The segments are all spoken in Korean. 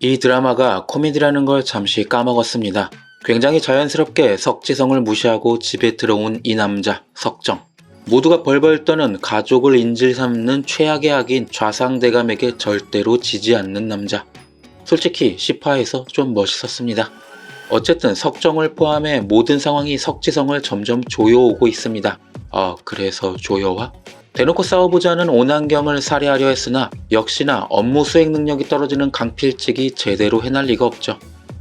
이 드라마가 코미디라는 걸 잠시 까먹었습니다. 굉장히 자연스럽게 석지성을 무시하고 집에 들어온 이 남자, 석정. 모두가 벌벌 떠는 가족을 인질 삼는 최악의 악인 좌상대감에게 절대로 지지 않는 남자. 솔직히 10화에서 좀 멋있었습니다. 어쨌든 석정을 포함해 모든 상황이 석지성을 점점 조여오고 있습니다. 그래서 조여와? 대놓고 싸워보자는 오난경을 살해하려 했으나 역시나 업무 수행 능력이 떨어지는 강필직이 제대로 해낼 리가 없죠.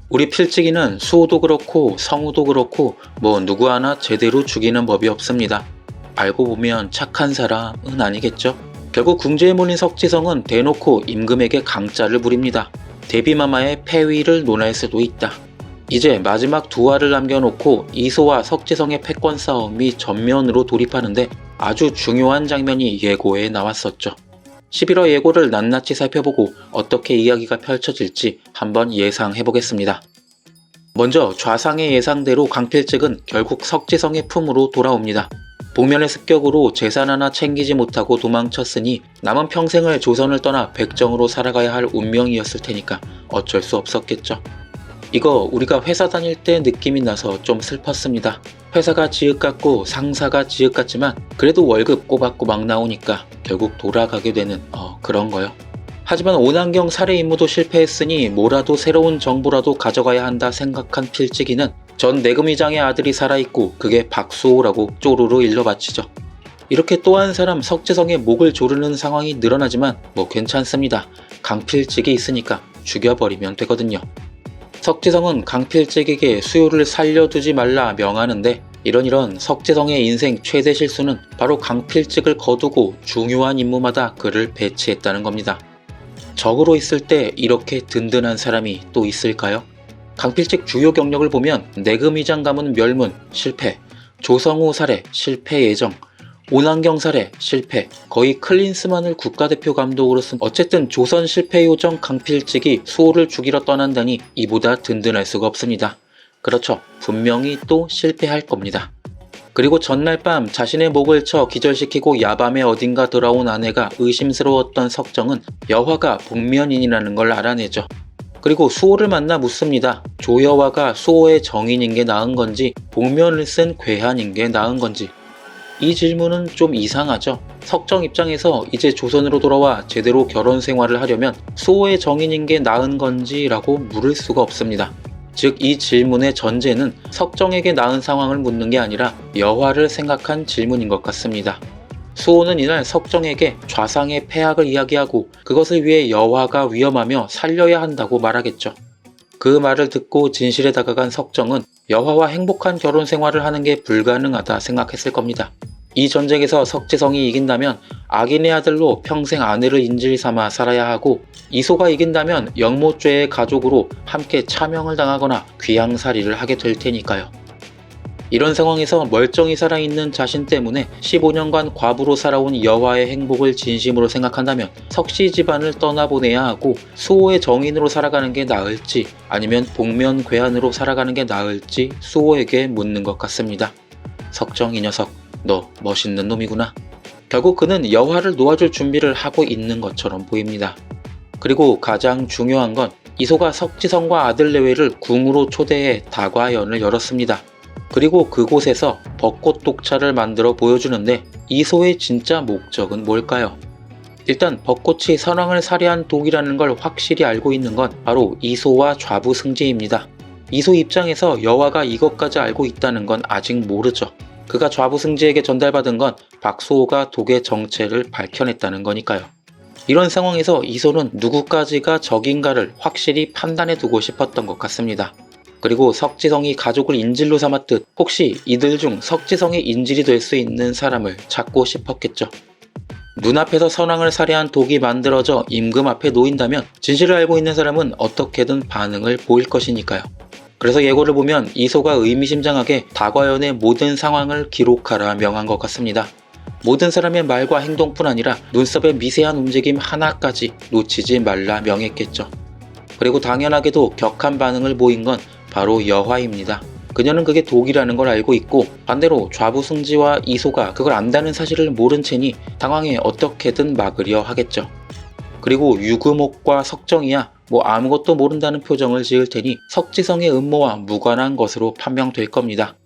우리 필직이는 수호도 그렇고 성우도 그렇고 누구 하나 제대로 죽이는 법이 없습니다. 알고 보면 착한 사람은 아니겠죠. 결국 궁지에 몰린 석지성은 대놓고 임금에게 강짜를 부립니다. 데뷔마마의 폐위를 논할 수도 있다. 이제 마지막 두 화를 남겨놓고 이소와 석지성의 패권 싸움이 전면으로 돌입하는데 아주 중요한 장면이 예고에 나왔었죠. 11화 예고를 낱낱이 살펴보고 어떻게 이야기가 펼쳐질지 한번 예상해보겠습니다. 먼저 좌상의 예상대로 강필직은 결국 석지성의 품으로 돌아옵니다. 복면의 습격으로 재산 하나 챙기지 못하고 도망쳤으니 남은 평생을 조선을 떠나 백정으로 살아가야 할 운명이었을 테니까 어쩔 수 없었겠죠. 이거 우리가 회사 다닐 때 느낌이 나서 좀 슬펐습니다. 회사가 지읒 같고 상사가 지읒 같지만 그래도 월급 꼬박꼬박 나오니까 결국 돌아가게 되는 그런 거요. 하지만 오난경 살해 임무도 실패했으니 뭐라도 새로운 정보라도 가져가야 한다 생각한 필지기는 전 내금위장의 아들이 살아있고 그게 박수호라고 쪼르르 일러바치죠. 이렇게 또 한 사람 석지성의 목을 조르는 상황이 늘어나지만 괜찮습니다. 강필직이 있으니까 죽여버리면 되거든요. 석지성은 강필직에게 수요를 살려두지 말라 명하는데 이런 석지성의 인생 최대 실수는 바로 강필직을 거두고 중요한 임무마다 그를 배치했다는 겁니다. 적으로 있을 때 이렇게 든든한 사람이 또 있을까요? 강필직 주요 경력을 보면 내금위장 가문 멸문 실패, 조성우 살해 실패 예정, 오난경 살해 실패, 거의 클린스만을 국가대표 감독으로 쓴 어쨌든 조선 실패 요정 강필직이 수호를 죽이러 떠난다니 이보다 든든할 수가 없습니다. 그렇죠. 분명히 또 실패할 겁니다. 그리고 전날 밤 자신의 목을 쳐 기절시키고 야밤에 어딘가 돌아온 아내가 의심스러웠던 석정은 여화가 복면인이라는 걸 알아내죠. 그리고 수호를 만나 묻습니다. 조여화가 수호의 정인인 게 나은 건지 복면을 쓴 괴한인 게 나은 건지. 이 질문은 좀 이상하죠. 석정 입장에서 이제 조선으로 돌아와 제대로 결혼 생활을 하려면 수호의 정인인 게 나은 건지 라고 물을 수가 없습니다. 즉 이 질문의 전제는 석정에게 나은 상황을 묻는 게 아니라 여화를 생각한 질문인 것 같습니다. 수호는 이날 석정에게 좌상의 폐악을 이야기하고 그것을 위해 여화가 위험하며 살려야 한다고 말하겠죠. 그 말을 듣고 진실에 다가간 석정은 여화와 행복한 결혼 생활을 하는 게 불가능하다 생각했을 겁니다. 이 전쟁에서 석지성이 이긴다면 악인의 아들로 평생 아내를 인질 삼아 살아야 하고 이소가 이긴다면 영모죄의 가족으로 함께 차명을 당하거나 귀양살이를 하게 될 테니까요. 이런 상황에서 멀쩡히 살아있는 자신 때문에 15년간 과부로 살아온 여화의 행복을 진심으로 생각한다면 석씨 집안을 떠나보내야 하고 수호의 정인으로 살아가는 게 나을지 아니면 복면 괴한으로 살아가는 게 나을지 수호에게 묻는 것 같습니다. 석정 이 녀석, 너 멋있는 놈이구나. 결국 그는 여화를 놓아줄 준비를 하고 있는 것처럼 보입니다. 그리고 가장 중요한 건 이소가 석지성과 아들 내외를 궁으로 초대해 다과연을 열었습니다. 그리고 그곳에서 벚꽃 독차를 만들어 보여주는데 이소의 진짜 목적은 뭘까요? 일단 벚꽃이 선왕을 살해한 독이라는 걸 확실히 알고 있는 건 바로 이소와 좌부승지입니다. 이소 입장에서 여화가 이것까지 알고 있다는 건 아직 모르죠. 그가 좌부승지에게 전달받은 건 박수호가 독의 정체를 밝혀냈다는 거니까요. 이런 상황에서 이소는 누구까지가 적인가를 확실히 판단해 두고 싶었던 것 같습니다. 그리고 석지성이 가족을 인질로 삼았듯 혹시 이들 중 석지성의 인질이 될 수 있는 사람을 찾고 싶었겠죠. 눈앞에서 선왕을 살해한 독이 만들어져 임금 앞에 놓인다면 진실을 알고 있는 사람은 어떻게든 반응을 보일 것이니까요. 그래서 예고를 보면 이소가 의미심장하게 다과연의 모든 상황을 기록하라 명한 것 같습니다. 모든 사람의 말과 행동뿐 아니라 눈썹의 미세한 움직임 하나까지 놓치지 말라 명했겠죠. 그리고 당연하게도 격한 반응을 보인 건 바로 여화입니다. 그녀는 그게 독이라는 걸 알고 있고 반대로 좌부승지와 이소가 그걸 안다는 사실을 모른 채니 당황해 어떻게든 막으려 하겠죠. 그리고 유금옥과 석정이야 아무것도 모른다는 표정을 지을 테니 석지성의 음모와 무관한 것으로 판명될 겁니다.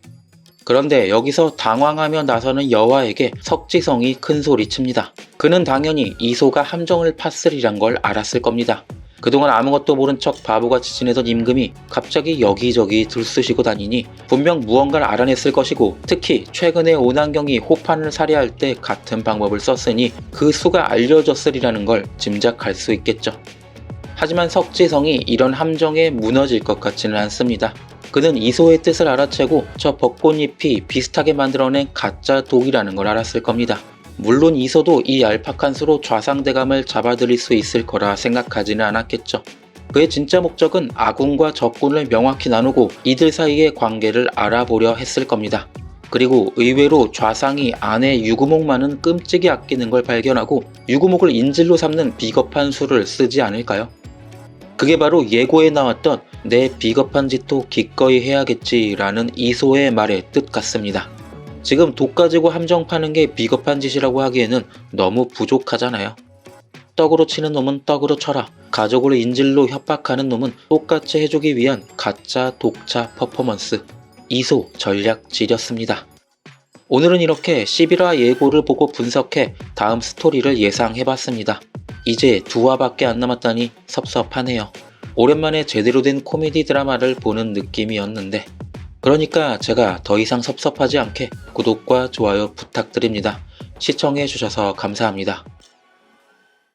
그런데 여기서 당황하며 나서는 여화에게 석지성이 큰 소리칩니다. 그는 당연히 이소가 함정을 팠으리란 걸 알았을 겁니다. 그동안 아무것도 모른 척 바보같이 지내던 임금이 갑자기 여기저기 들쑤시고 다니니 분명 무언가를 알아냈을 것이고, 특히 최근에 온안경이 호판을 살해할 때 같은 방법을 썼으니 그 수가 알려졌으리라는 걸 짐작할 수 있겠죠. 하지만 석지성이 이런 함정에 무너질 것 같지는 않습니다. 그는 이소의 뜻을 알아채고 저 벚꽃잎이 비슷하게 만들어낸 가짜 독이라는 걸 알았을 겁니다. 물론 이소도 이 얄팍한 수로 좌상대감을 잡아들일 수 있을 거라 생각하지는 않았겠죠. 그의 진짜 목적은 아군과 적군을 명확히 나누고 이들 사이의 관계를 알아보려 했을 겁니다. 그리고 의외로 좌상이 아내 유구목만은 끔찍이 아끼는 걸 발견하고 유구목을 인질로 삼는 비겁한 수를 쓰지 않을까요? 그게 바로 예고에 나왔던 내 비겁한 짓도 기꺼이 해야겠지라는 이소의 말의 뜻 같습니다. 지금 독 가지고 함정 파는 게 비겁한 짓이라고 하기에는 너무 부족하잖아요. 떡으로 치는 놈은 떡으로 쳐라. 가족을 인질로 협박하는 놈은 똑같이 해주기 위한 가짜 독차 퍼포먼스. 이소 전략질이었습니다. 오늘은 이렇게 11화 예고를 보고 분석해 다음 스토리를 예상해봤습니다. 이제 2화밖에 안 남았다니 섭섭하네요. 오랜만에 제대로 된 코미디 드라마를 보는 느낌이었는데, 그러니까 제가 더 이상 섭섭하지 않게 구독과 좋아요 부탁드립니다. 시청해주셔서 감사합니다.